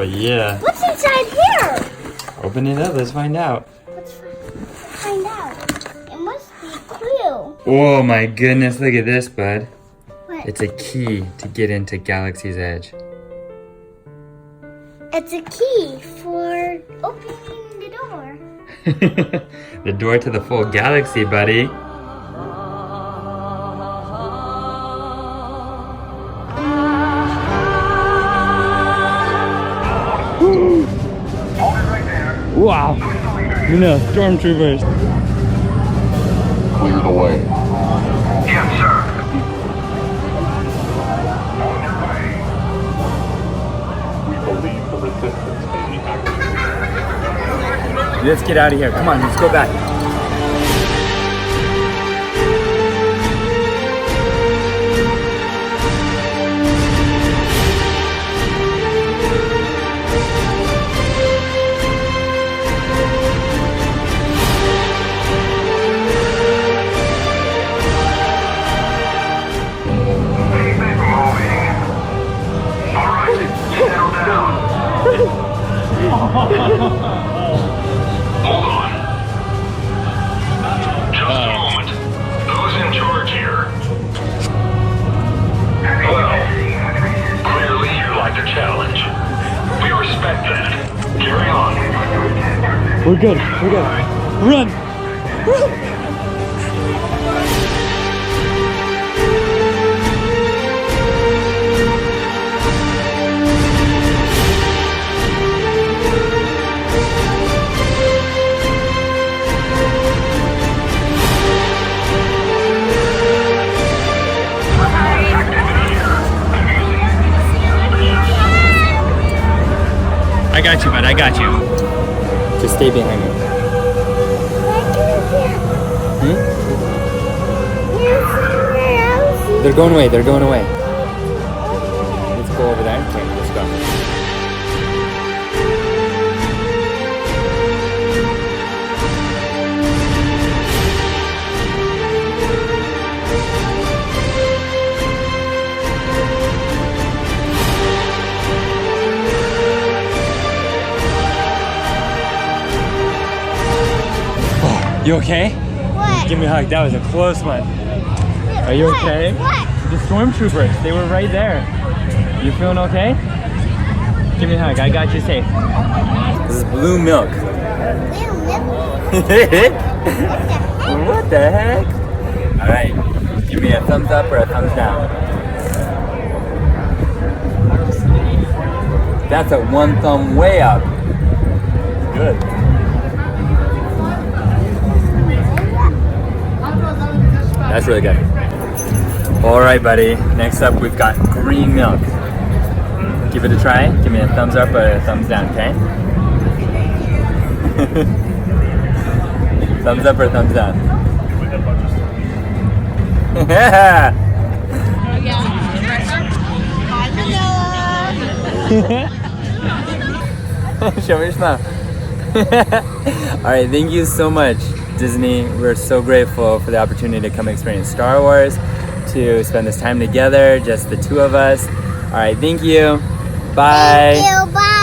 yeah. What's inside here? Open it up. Let's find out. Let's find out. It must be a clue. Oh my goodness. Look at this, bud. What? It's a key to get into Galaxy's Edge. It's a key for opening the door. The door to the full galaxy, buddy. Wow. No, stormtroopers. Clear the way. Yes, sir. We believe the resistance may be active. Let's get out of here. Come on, let's go back. Hold on. Just a moment. Who's in charge here? Well, clearly you like a challenge. We respect that. Carry on. We're good. We're good. Run! I got you, bud. I got you. Just stay behind me. Hmm? They're going away. They're going away. Let's go over there. Okay, let's go. You okay? What? Give me a hug. That was a close one. Are you okay? What? The stormtroopers, they were right there. You feeling okay? Give me a hug. I got you safe. This is blue milk. What the heck? All right. Give me a thumbs up or a thumbs down. That's a one thumb way up. Good. That's really good. All right, buddy. Next up, we've got green milk. Give it a try. Give me a thumbs up or a thumbs down, okay? Thumbs up or thumbs down? Yeah. Show me your smile. All right, thank you so much, Disney. We're so grateful for the opportunity to come experience Star Wars, to spend this time together, just the two of us. All right, thank you. Bye. Thank you. Bye.